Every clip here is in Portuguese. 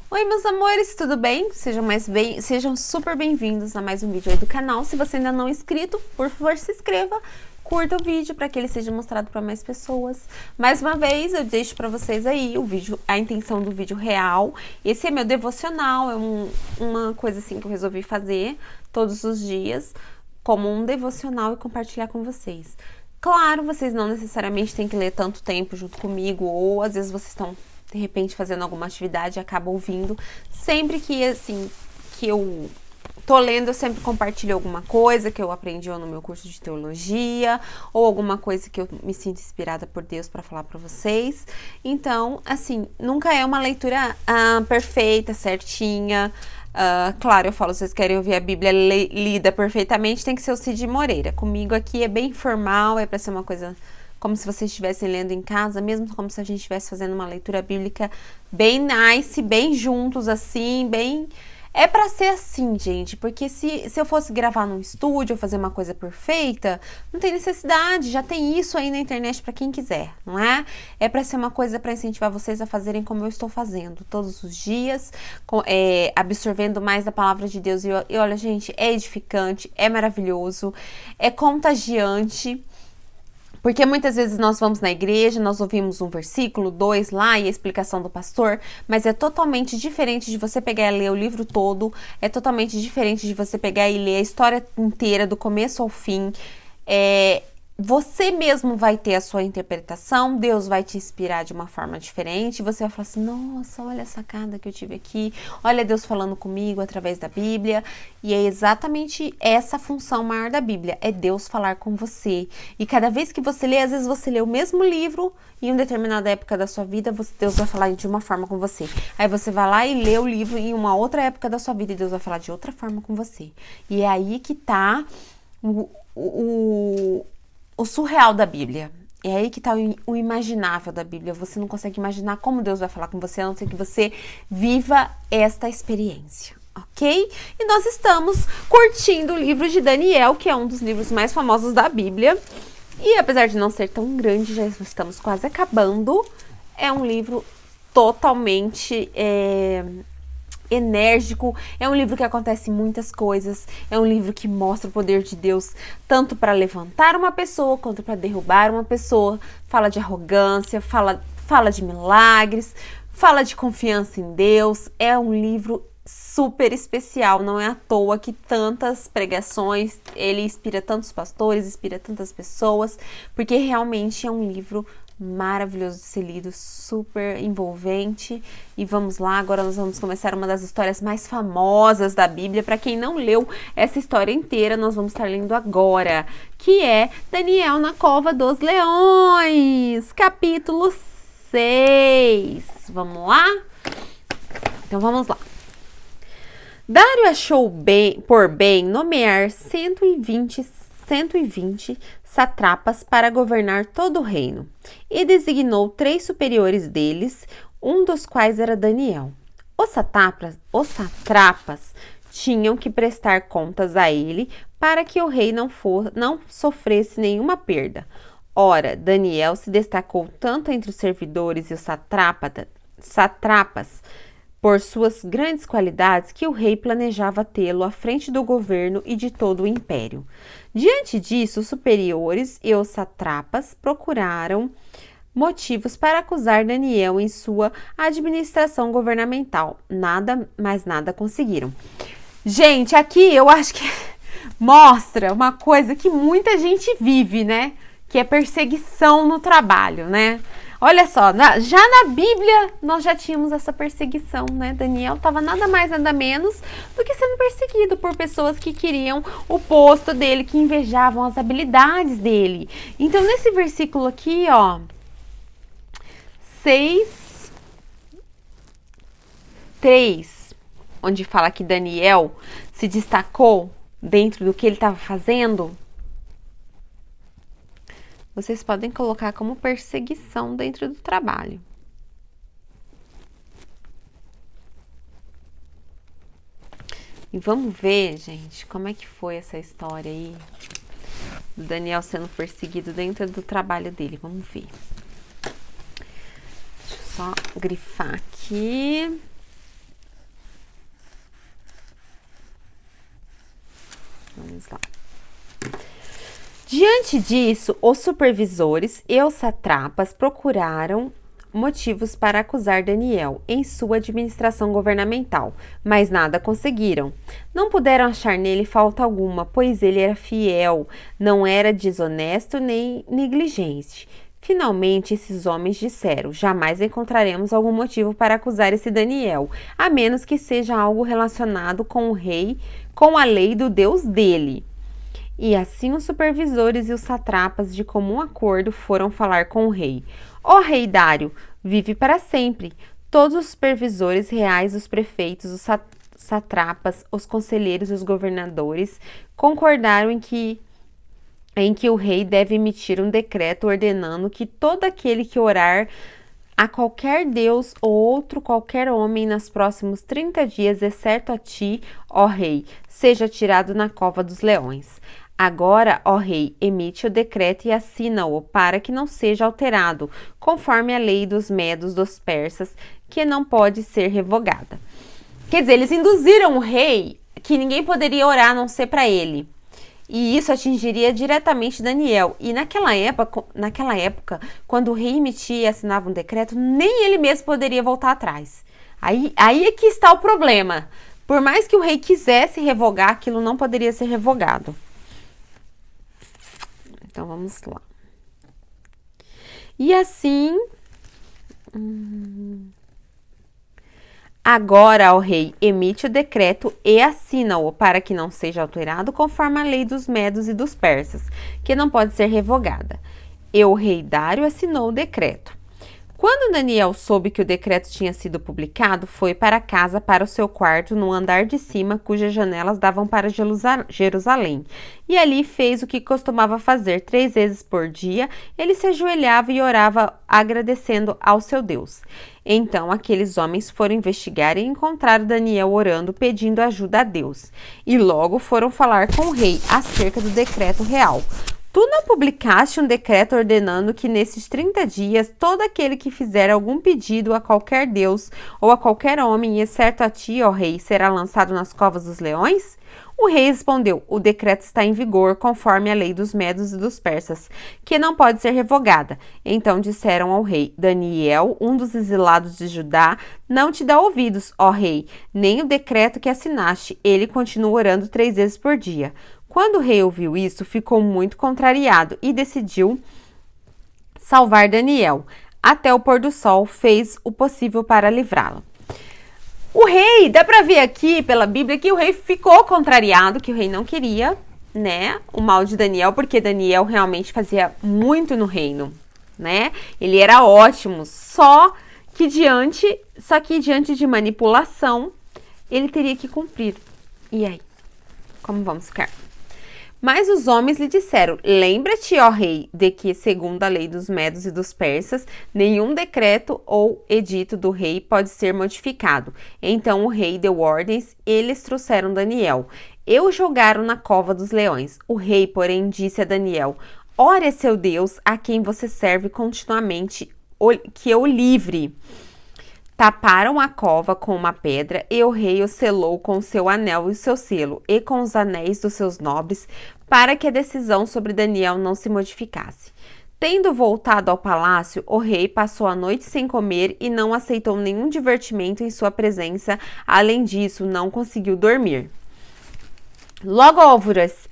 Oi, meus amores, tudo bem? Sejam super bem-vindos a mais um vídeo aí do canal. Se você ainda não é inscrito, por favor, se inscreva, curta o vídeo para que ele seja mostrado para mais pessoas. Mais uma vez, eu deixo para vocês aí o vídeo, a intenção do vídeo real. Esse é meu devocional, uma coisa assim que eu resolvi fazer todos os dias, como um devocional e compartilhar com vocês. Claro, vocês não necessariamente têm que ler tanto tempo junto comigo, ou às vezes vocês estão de repente fazendo alguma atividade e acaba ouvindo. Sempre que assim que eu tô lendo, eu sempre compartilho alguma coisa que eu aprendi ou no meu curso de teologia, ou alguma coisa que eu me sinto inspirada por Deus para falar para vocês. Então, assim, nunca é uma leitura perfeita, certinha. Claro, eu falo, se vocês querem ouvir a Bíblia lida perfeitamente, tem que ser o Cid Moreira. Comigo aqui é bem formal, é para ser uma coisa como se vocês estivessem lendo em casa, mesmo como se a gente estivesse fazendo uma leitura bíblica bem nice, bem juntos, assim, bem... É pra ser assim, gente, porque se eu fosse gravar num estúdio ou fazer uma coisa perfeita, não tem necessidade, já tem isso aí na internet pra quem quiser, não é? É pra ser uma coisa pra incentivar vocês a fazerem como eu estou fazendo, todos os dias, absorvendo mais da palavra de Deus. E olha, gente, é edificante, é maravilhoso, é contagiante. Porque muitas vezes nós vamos na igreja, nós ouvimos um versículo, 2 lá e a explicação do pastor, mas é totalmente diferente de você pegar e ler o livro todo, é totalmente diferente de você pegar e ler a história inteira, do começo ao fim. Você mesmo vai ter a sua interpretação, Deus vai te inspirar de uma forma diferente, você vai falar assim, nossa, olha a sacada que eu tive aqui, olha Deus falando comigo através da Bíblia, e é exatamente essa a função maior da Bíblia, é Deus falar com você, e cada vez que você lê, às vezes você lê o mesmo livro, em uma determinada época da sua vida, Deus vai falar de uma forma com você, aí você vai lá e lê o livro em uma outra época da sua vida, e Deus vai falar de outra forma com você, e é aí que tá o surreal da Bíblia. É aí que está o imaginável da Bíblia. Você não consegue imaginar como Deus vai falar com você, a não ser que você viva esta experiência, ok? E nós estamos curtindo o livro de Daniel, que é um dos livros mais famosos da Bíblia. E apesar de não ser tão grande, já estamos quase acabando. É um livro totalmente... enérgico, é um livro que acontece muitas coisas, é um livro que mostra o poder de Deus tanto para levantar uma pessoa quanto para derrubar uma pessoa, fala de arrogância, fala de milagres, fala de confiança em Deus, é um livro super especial, não é à toa que tantas pregações, ele inspira tantos pastores, inspira tantas pessoas, porque realmente é um livro maravilhoso de ser lido, super envolvente. E vamos lá, agora nós vamos começar uma das histórias mais famosas da Bíblia. Para quem não leu essa história inteira, nós vamos estar lendo agora, que é Daniel na Cova dos Leões, capítulo 6. Vamos lá? Então vamos lá. Dário achou por bem nomear 120 satrapas para governar todo o reino, e designou 3 superiores deles, um dos quais era Daniel. Os satrapas tinham que prestar contas a ele para que o rei não sofresse nenhuma perda. Ora, Daniel se destacou tanto entre os servidores e os satrapas por suas grandes qualidades que o rei planejava tê-lo à frente do governo e de todo o império. Diante disso, os superiores e os satrapas procuraram motivos para acusar Daniel em sua administração governamental. Nada conseguiram. Gente, aqui eu acho que mostra uma coisa que muita gente vive, né? Que é perseguição no trabalho, né? Olha só, já na Bíblia nós já tínhamos essa perseguição, né? Daniel estava nada mais, nada menos do que sendo perseguido por pessoas que queriam o posto dele, que invejavam as habilidades dele. Então, nesse versículo aqui, ó, 6:3, onde fala que Daniel se destacou dentro do que ele estava fazendo, vocês podem colocar como perseguição dentro do trabalho. E vamos ver, gente, como é que foi essa história aí do Daniel sendo perseguido dentro do trabalho dele. Vamos ver. Deixa eu só grifar aqui. Vamos lá. Diante disso, os supervisores e os satrapas procuraram motivos para acusar Daniel em sua administração governamental, mas nada conseguiram. Não puderam achar nele falta alguma, pois ele era fiel, não era desonesto nem negligente. Finalmente, esses homens disseram: jamais encontraremos algum motivo para acusar esse Daniel, a menos que seja algo relacionado com o rei, com a lei do Deus dele. E assim os supervisores e os satrapas, de comum acordo, foram falar com o rei. Ó rei Dário, vive para sempre. Todos os supervisores reais, os prefeitos, os satrapas, os conselheiros e os governadores concordaram em que o rei deve emitir um decreto ordenando que todo aquele que orar a qualquer deus ou outro qualquer homem nos próximos 30 dias, exceto a ti, ó rei, seja tirado na cova dos leões. Agora, ó rei, emite o decreto e assina-o para que não seja alterado, conforme a lei dos medos dos persas, que não pode ser revogada. Quer dizer, eles induziram o rei que ninguém poderia orar a não ser para ele. E isso atingiria diretamente Daniel. E naquela época, quando o rei emitia e assinava um decreto, nem ele mesmo poderia voltar atrás. Aí é que está o problema. Por mais que o rei quisesse revogar, aquilo não poderia ser revogado. Então, vamos lá. E assim... Agora, ó rei, emite o decreto e assina-o para que não seja alterado conforme a lei dos medos e dos persas, que não pode ser revogada. E o rei Dário assinou o decreto. Quando Daniel soube que o decreto tinha sido publicado, foi para casa, para o seu quarto, no andar de cima, cujas janelas davam para Jerusalém. E ali fez o que costumava fazer 3 vezes por dia. Ele se ajoelhava e orava, agradecendo ao seu Deus. Então aqueles homens foram investigar e encontraram Daniel orando, pedindo ajuda a Deus. E logo foram falar com o rei acerca do decreto real. Tu não publicaste um decreto ordenando que nesses 30 dias todo aquele que fizer algum pedido a qualquer deus ou a qualquer homem, exceto a ti, ó rei, será lançado nas covas dos leões? O rei respondeu: o decreto está em vigor conforme a lei dos medos e dos persas, que não pode ser revogada. Então disseram ao rei: Daniel, um dos exilados de Judá, não te dá ouvidos, ó rei, nem o decreto que assinaste. Ele continua orando 3 vezes por dia. Quando o rei ouviu isso, ficou muito contrariado e decidiu salvar Daniel. Até o pôr do sol, fez o possível para livrá-lo. O rei, dá para ver aqui pela Bíblia que o rei ficou contrariado, que o rei não queria, né, o mal de Daniel, porque Daniel realmente fazia muito no reino, né? Ele era ótimo, só que diante de manipulação, ele teria que cumprir. E aí, como vamos ficar? Mas os homens lhe disseram: lembra-te, ó rei, de que, segundo a lei dos medos e dos persas, nenhum decreto ou edito do rei pode ser modificado. Então o rei deu ordens, eles trouxeram Daniel. E o jogaram na cova dos leões. O rei, porém, disse a Daniel: ore a seu Deus, a quem você serve continuamente, que o livre. Taparam a cova com uma pedra, e o rei o selou com o seu anel e o seu selo, e com os anéis dos seus nobres, para que a decisão sobre Daniel não se modificasse. Tendo voltado ao palácio, o rei passou a noite sem comer e não aceitou nenhum divertimento em sua presença. Além disso, não conseguiu dormir. Logo ao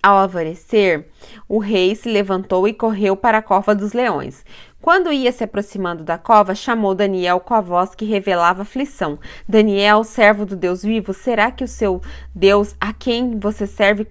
alvorecer, o rei se levantou e correu para a cova dos leões. Quando ia se aproximando da cova, chamou Daniel com a voz que revelava aflição. Daniel, servo do Deus vivo, será que o seu Deus, a quem você serve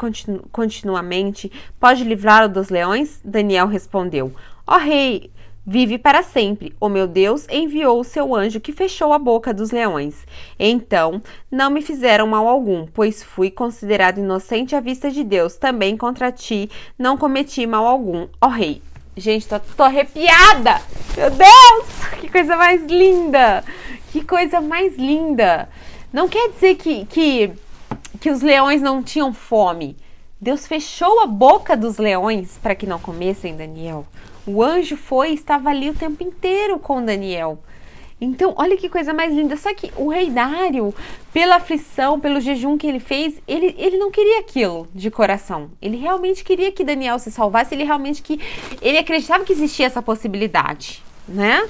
continuamente, pode livrá-lo dos leões? Daniel respondeu: ó rei, vive para sempre. O meu Deus enviou o seu anjo que fechou a boca dos leões. Então, não me fizeram mal algum, pois fui considerado inocente à vista de Deus. Também contra ti não cometi mal algum, ó rei. Gente, tô arrepiada! Meu Deus! Que coisa mais linda! Que coisa mais linda! Não quer dizer que os leões não tinham fome. Deus fechou a boca dos leões para que não comessem Daniel. O anjo foi e estava ali o tempo inteiro com Daniel. Então, olha que coisa mais linda. Só que o rei Dário, pela aflição, pelo jejum que ele fez, ele não queria aquilo de coração. Ele realmente queria que Daniel se salvasse. Ele acreditava que existia essa possibilidade, né?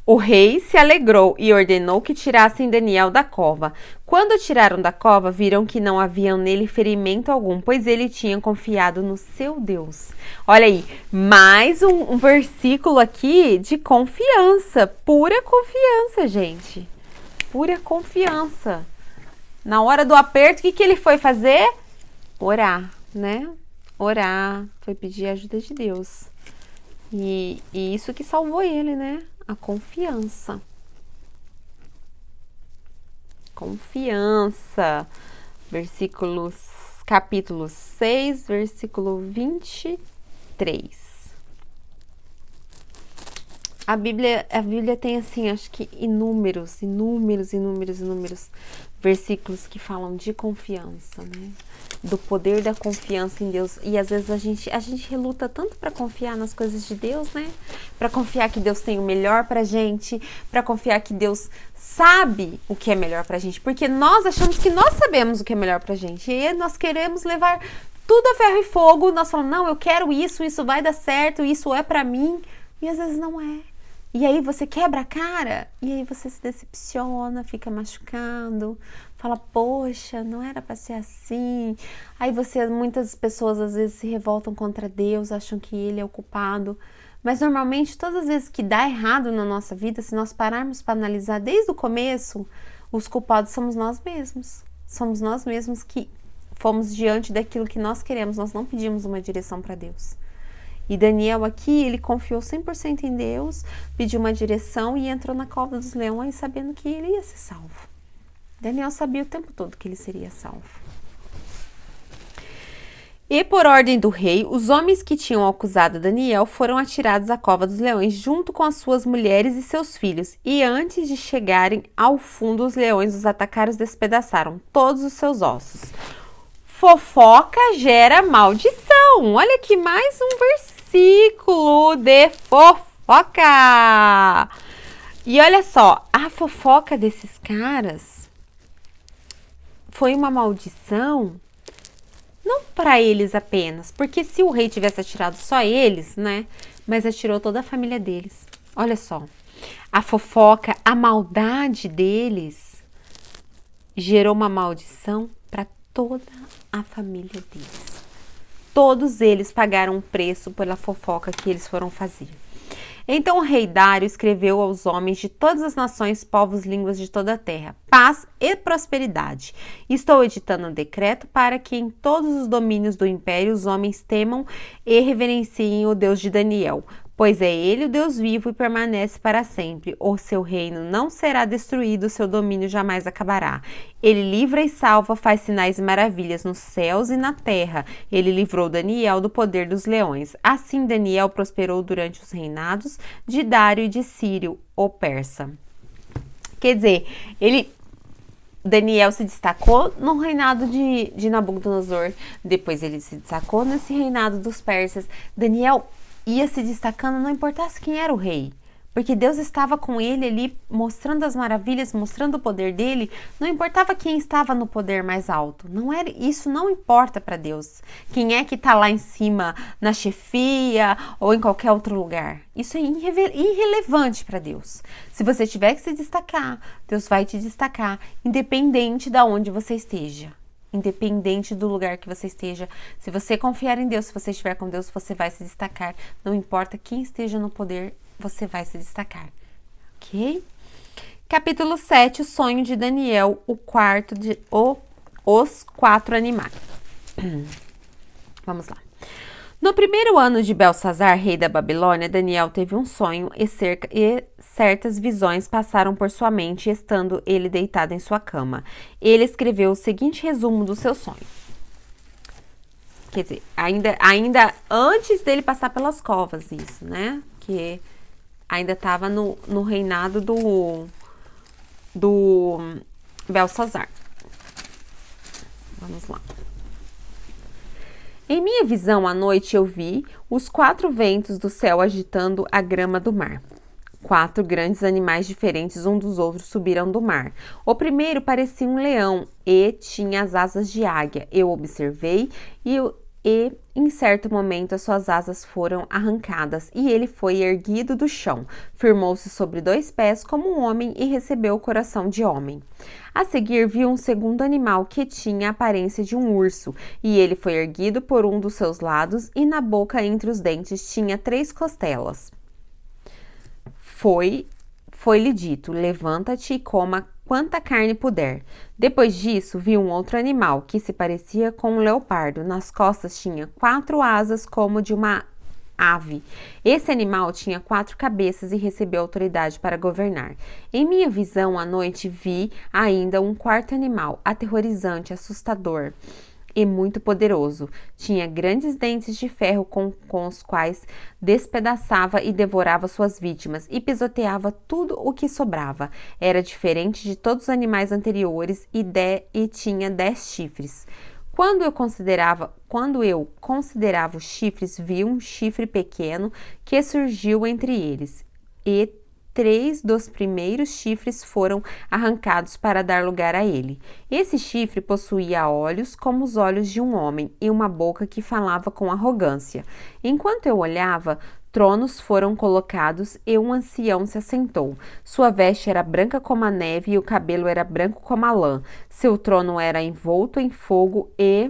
O rei se alegrou e ordenou que tirassem Daniel da cova. Quando o tiraram da cova, viram que não havia nele ferimento algum, pois ele tinha confiado no seu Deus. Olha aí, mais um versículo aqui de confiança, pura confiança, gente. Pura confiança. Na hora do aperto, o que ele foi fazer? Orar, né? Orar, foi pedir a ajuda de Deus. E isso que salvou ele, né? A confiança. Confiança. Capítulo 6, versículo 23. A Bíblia tem assim, acho que inúmeros versículos que falam de confiança, né? Do poder da confiança em Deus. E às vezes a gente reluta tanto para confiar nas coisas de Deus, né? Para confiar que Deus tem o melhor pra gente, para confiar que Deus sabe o que é melhor pra gente, porque nós achamos que nós sabemos o que é melhor pra gente. E aí nós queremos levar tudo a ferro e fogo, nós falamos: "Não, eu quero isso vai dar certo, isso é pra mim". E às vezes não é. E aí você quebra a cara, e aí você se decepciona, fica machucando, fala: "Poxa, não era para ser assim". Aí muitas pessoas às vezes se revoltam contra Deus, acham que ele é o culpado. Mas normalmente todas as vezes que dá errado na nossa vida, se nós pararmos para analisar desde o começo, os culpados somos nós mesmos. Somos nós mesmos que fomos diante daquilo que nós queremos, nós não pedimos uma direção para Deus. E Daniel aqui, ele confiou 100% em Deus, pediu uma direção e entrou na cova dos leões sabendo que ele ia ser salvo. Daniel sabia o tempo todo que ele seria salvo. E por ordem do rei, os homens que tinham acusado Daniel foram atirados à cova dos leões junto com as suas mulheres e seus filhos. E antes de chegarem ao fundo, os leões os atacaram e despedaçaram todos os seus ossos. Fofoca gera maldição. Olha aqui mais um versículo de fofoca. E olha só, a fofoca desses caras foi uma maldição, não para eles apenas, porque se o rei tivesse atirado só eles, né? Mas atirou toda a família deles. Olha só, a fofoca, a maldade deles gerou uma maldição para toda a família deles. Todos eles pagaram um preço pela fofoca que eles foram fazer. Então o rei Dário escreveu aos homens de todas as nações, povos, línguas de toda a terra: paz e prosperidade. Estou editando um decreto para que em todos os domínios do império os homens temam e reverenciem o Deus de Daniel, pois é ele o Deus vivo e permanece para sempre. O seu reino não será destruído, o seu domínio jamais acabará. Ele livra e salva, faz sinais e maravilhas nos céus e na terra. Ele livrou Daniel do poder dos leões. Assim Daniel prosperou durante os reinados de Dário e de Círio, o persa. Quer dizer, Daniel se destacou no reinado de Nabucodonosor, depois ele se destacou nesse reinado dos persas. Daniel ia se destacando, não importasse quem era o rei, porque Deus estava com ele ali, mostrando as maravilhas, mostrando o poder dele. Não importava quem estava no poder mais alto, isso não importa para Deus. Quem é que está lá em cima, na chefia ou em qualquer outro lugar, isso é irrelevante para Deus. Se você tiver que se destacar, Deus vai te destacar, independente de onde você esteja. Independente do lugar que você esteja, se você confiar em Deus, se você estiver com Deus, você vai se destacar. Não importa quem esteja no poder, você vai se destacar. Ok? Capítulo 7, o sonho de Daniel, os 4 animais. Vamos lá. No primeiro ano de Belsazar, rei da Babilônia, Daniel teve um sonho e certas visões passaram por sua mente, estando ele deitado em sua cama. Ele escreveu o seguinte resumo do seu sonho. Quer dizer, ainda antes dele passar pelas covas, isso, né? Que ainda estava no reinado do Belsazar. Vamos lá. Em minha visão à noite eu vi os 4 ventos do céu agitando a grama do mar. 4 grandes animais diferentes um dos outros subiram do mar. O primeiro parecia um leão e tinha as asas de águia. Eu observei e em certo momento as suas asas foram arrancadas e ele foi erguido do chão. Firmou-se sobre 2 pés como um homem e recebeu o coração de homem. A seguir vi um segundo animal que tinha a aparência de um urso e ele foi erguido por um dos seus lados e na boca entre os dentes tinha 3 costelas. Foi-lhe dito, levanta-te e coma quanta carne puder. Depois disso, vi um outro animal que se parecia com um leopardo. Nas costas tinha 4 asas como de uma ave. Esse animal tinha 4 cabeças e recebeu autoridade para governar. Em minha visão à noite vi ainda um quarto animal, aterrorizante, assustador e muito poderoso. Tinha grandes dentes de ferro com os quais despedaçava e devorava suas vítimas e pisoteava tudo o que sobrava. Era diferente de todos os animais anteriores e tinha 10 chifres. Quando eu considerava os chifres, vi um chifre pequeno que surgiu entre eles e 3 dos primeiros chifres foram arrancados para dar lugar a ele. Esse chifre possuía olhos como os olhos de um homem e uma boca que falava com arrogância. Enquanto eu olhava, tronos foram colocados e um ancião se assentou. Sua veste era branca como a neve e o cabelo era branco como a lã. Seu trono era envolto em fogo e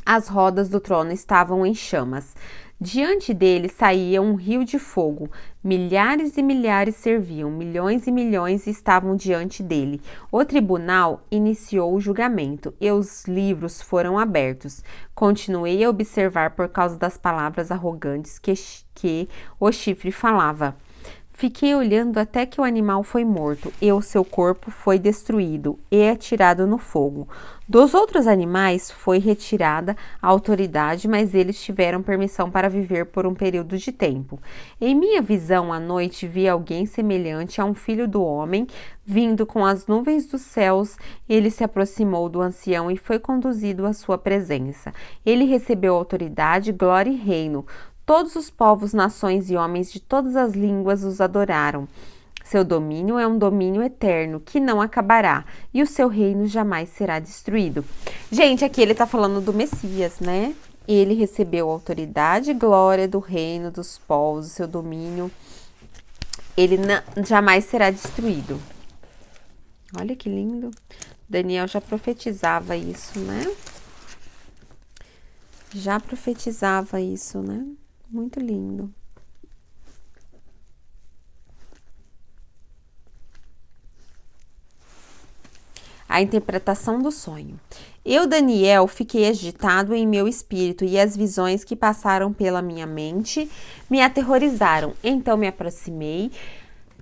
as rodas do trono estavam em chamas. Diante dele saía um rio de fogo. Milhares e milhares serviam, milhões e milhões estavam diante dele. O tribunal iniciou o julgamento e os livros foram abertos. Continuei a observar por causa das palavras arrogantes que o chifre falava. Fiquei olhando até que o animal foi morto e o seu corpo foi destruído e atirado no fogo. Dos outros animais foi retirada a autoridade, mas eles tiveram permissão para viver por um período de tempo. Em minha visão à noite vi alguém semelhante a um filho do homem vindo com as nuvens dos céus. Ele se aproximou do ancião e foi conduzido à sua presença. Ele recebeu autoridade, glória e reino. Todos os povos, nações e homens de todas as línguas os adoraram. Seu domínio é um domínio eterno, que não acabará, e o seu reino jamais será destruído. Gente, aqui ele tá falando do Messias, né? Ele recebeu autoridade e glória do reino dos povos, o seu domínio, ele jamais será destruído. Olha que lindo. Daniel já profetizava isso, né? Já profetizava isso, né? Muito lindo. A interpretação do sonho. Eu, Daniel, fiquei agitado em meu espírito e as visões que passaram pela minha mente me aterrorizaram. Então me aproximei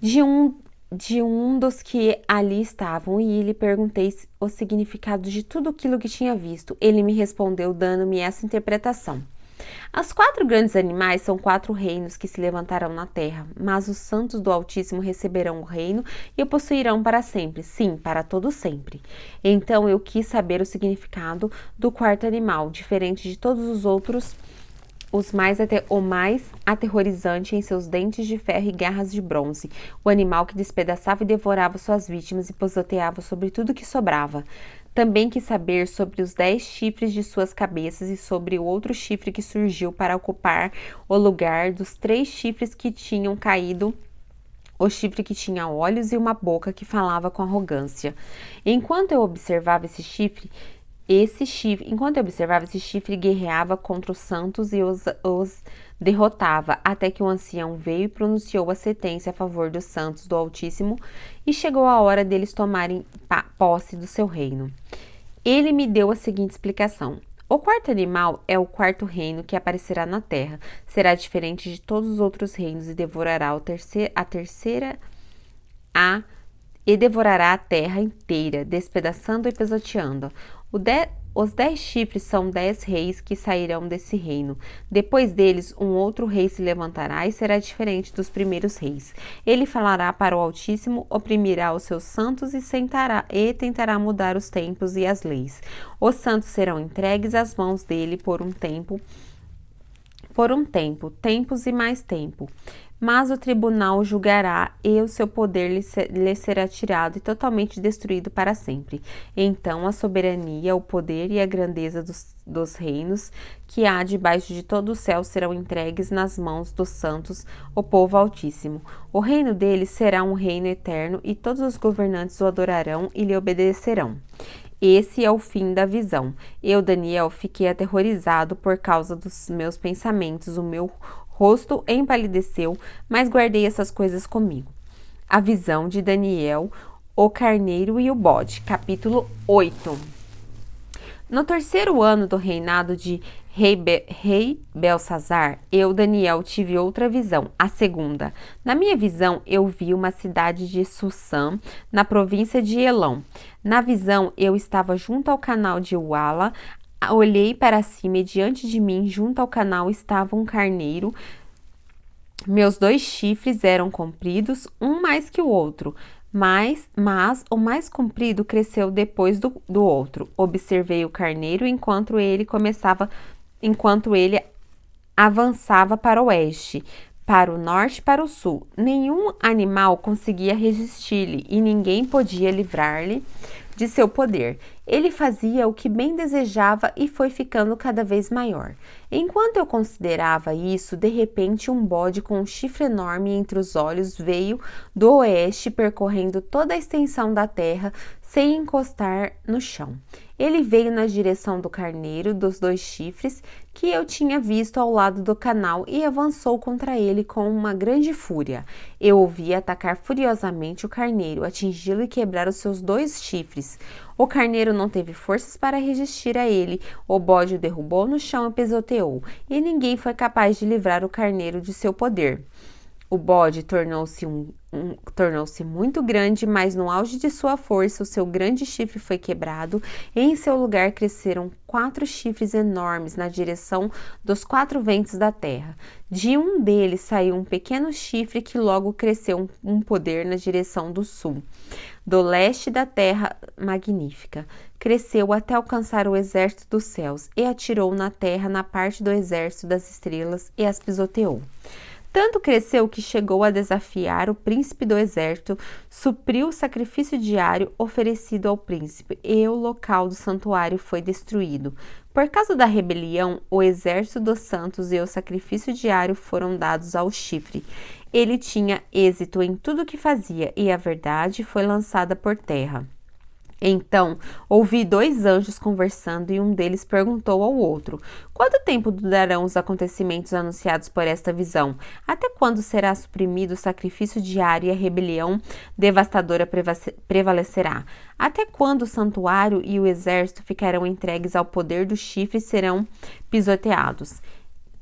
de um dos que ali estavam e lhe perguntei o significado de tudo aquilo que tinha visto. Ele me respondeu dando-me essa interpretação. As 4 grandes animais são 4 reinos que se levantarão na terra, mas os santos do Altíssimo receberão o reino e o possuirão para sempre, sim, para todo sempre. Então eu quis saber o significado do 4º animal, diferente de todos os outros, o mais aterrorizante em seus dentes de ferro e garras de bronze, o animal que despedaçava e devorava suas vítimas e pisoteava sobre tudo que sobrava. Também quis saber sobre os 10 chifres de suas cabeças e sobre o outro chifre que surgiu para ocupar o lugar dos 3 chifres que tinham caído, o chifre que tinha olhos e uma boca que falava com arrogância. Enquanto eu observava esse chifre guerreava contra os santos e os derrotava, até que o ancião veio e pronunciou a sentença a favor dos santos do Altíssimo e chegou a hora deles tomarem posse do seu reino. Ele me deu a seguinte explicação. O 4º animal é o 4º reino que aparecerá na terra. Será diferente de todos os outros reinos e devorará a terra inteira, despedaçando e pisoteando. Os 10 chifres são 10 reis que sairão desse reino. Depois deles, um outro rei se levantará e será diferente dos primeiros reis. Ele falará para o Altíssimo, oprimirá os seus santos e tentará mudar os tempos e as leis. Os santos serão entregues às mãos dele por um tempo, tempos e mais tempo. Mas o tribunal julgará e o seu poder lhe será tirado e totalmente destruído para sempre. Então a soberania, o poder e a grandeza dos reinos que há debaixo de todo o céu serão entregues nas mãos dos santos, o povo altíssimo. O reino deles será um reino eterno e todos os governantes o adorarão e lhe obedecerão. Esse é o fim da visão. Eu, Daniel, fiquei aterrorizado por causa dos meus pensamentos. O meu rosto empalideceu, mas guardei essas coisas comigo. A visão de Daniel, o carneiro e o bode. Capítulo 8. No terceiro ano do reinado de rei Belsazar, eu, Daniel, tive outra visão, a segunda. Na minha visão, eu vi uma cidade de Sussã, na província de Elão. Na visão, eu estava junto ao canal de Uala. Olhei para cima e diante de mim, junto ao canal, estava um carneiro. Meus 2 chifres eram compridos, um mais que o outro, mas o mais comprido cresceu depois do outro. Observei o carneiro enquanto ele avançava para o oeste, para o norte e para o sul. Nenhum animal conseguia resistir-lhe e ninguém podia livrar-lhe de seu poder. Ele fazia o que bem desejava e foi ficando cada vez maior. Enquanto eu considerava isso, de repente um bode com um chifre enorme entre os olhos veio do oeste, percorrendo toda a extensão da terra sem encostar no chão. Ele veio na direção do carneiro dos 2 chifres que eu tinha visto ao lado do canal e avançou contra ele com uma grande fúria. Eu o vi atacar furiosamente o carneiro, atingi-lo e quebrar os seus 2 chifres. O carneiro não teve forças para resistir a ele, o bode o derrubou no chão e pisoteou, e ninguém foi capaz de livrar o carneiro de seu poder. O bode tornou-se muito grande, mas no auge de sua força, o seu grande chifre foi quebrado e em seu lugar cresceram 4 chifres enormes na direção dos 4 ventos da terra. De um deles saiu um pequeno chifre que logo cresceu um poder na direção do sul, do leste da terra magnífica. Cresceu até alcançar o exército dos céus e atirou na terra na parte do exército das estrelas e as pisoteou. Tanto cresceu que chegou a desafiar o príncipe do exército, supriu o sacrifício diário oferecido ao príncipe, e o local do santuário foi destruído. Por causa da rebelião, o exército dos santos e o sacrifício diário foram dados ao chifre. Ele tinha êxito em tudo o que fazia, e a verdade foi lançada por terra. Então, ouvi 2 anjos conversando e um deles perguntou ao outro: quanto tempo durarão os acontecimentos anunciados por esta visão? Até quando será suprimido o sacrifício diário e a rebelião devastadora prevalecerá? Até quando o santuário e o exército ficarão entregues ao poder do chifre e serão pisoteados?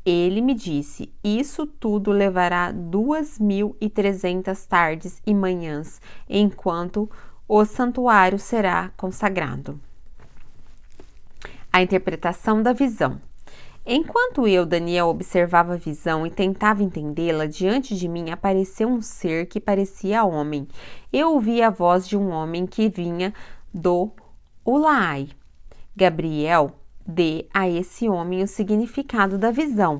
Ele me disse: isso tudo levará 2.300 tardes e manhãs, enquanto o santuário será consagrado. A interpretação da visão. Enquanto eu, Daniel, observava a visão e tentava entendê-la, diante de mim apareceu um ser que parecia homem. Eu ouvi a voz de um homem que vinha do Ulaai. Gabriel, dê a esse homem o significado da visão.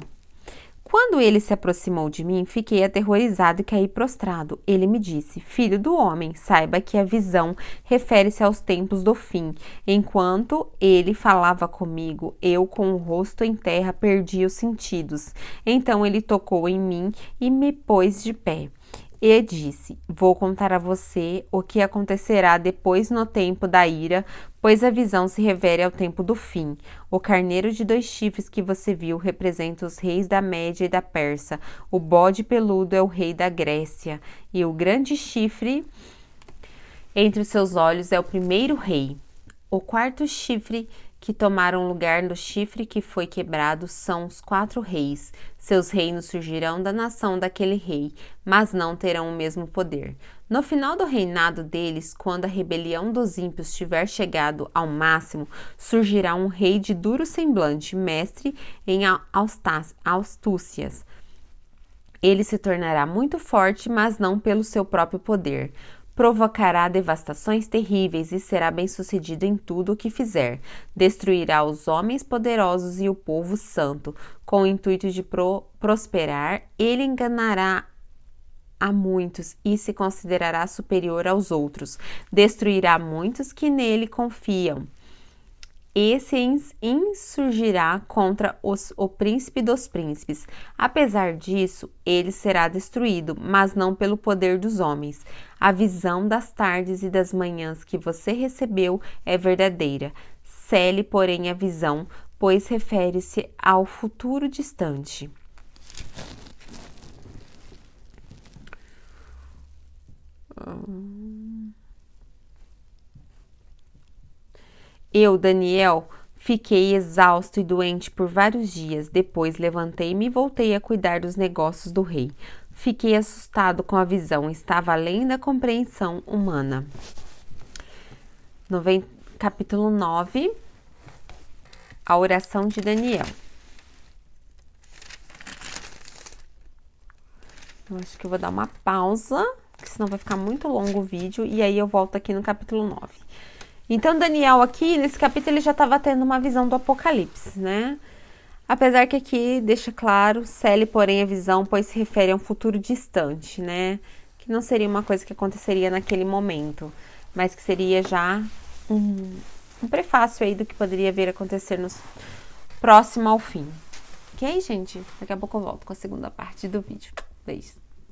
Quando ele se aproximou de mim, fiquei aterrorizado e caí prostrado. Ele me disse: filho do homem, saiba que a visão refere-se aos tempos do fim. Enquanto ele falava comigo, eu, com o rosto em terra, perdi os sentidos. Então ele tocou em mim e me pôs de pé. E disse: vou contar a você o que acontecerá depois no tempo da ira, pois a visão se refere ao tempo do fim. O carneiro de 2 chifres que você viu representa os reis da Média e da Pérsia. O bode peludo é o rei da Grécia. E o grande chifre entre os seus olhos é o primeiro rei. O 4º chifre que tomaram lugar no chifre que foi quebrado são os 4 reis. Seus reinos surgirão da nação daquele rei, mas não terão o mesmo poder. No final do reinado deles, quando a rebelião dos ímpios tiver chegado ao máximo, surgirá um rei de duro semblante, mestre em astúcias. Ele se tornará muito forte, mas não pelo seu próprio poder. Provocará devastações terríveis e será bem-sucedido em tudo o que fizer. Destruirá os homens poderosos e o povo santo. Com o intuito de prosperar, ele enganará a muitos e se considerará superior aos outros. Destruirá muitos que nele confiam. Esse insurgirá contra o príncipe dos príncipes. Apesar disso, ele será destruído, mas não pelo poder dos homens. A visão das tardes e das manhãs que você recebeu é verdadeira. Cele, porém, a visão, pois refere-se ao futuro distante. Eu, Daniel, fiquei exausto e doente por vários dias. Depois levantei-me e voltei a cuidar dos negócios do rei. Fiquei assustado com a visão, estava além da compreensão humana. Capítulo 9, a oração de Daniel. Eu acho que eu vou dar uma pausa, porque senão vai ficar muito longo o vídeo, e aí eu volto aqui no capítulo 9. Então, Daniel aqui, nesse capítulo, ele já estava tendo uma visão do Apocalipse, né? Apesar que aqui deixa claro, cele, porém, a visão, pois se refere a um futuro distante, né? Que não seria uma coisa que aconteceria naquele momento, mas que seria já um prefácio aí do que poderia vir a acontecer próximo ao fim. Ok, gente? Daqui a pouco eu volto com a segunda parte do vídeo. Beijos.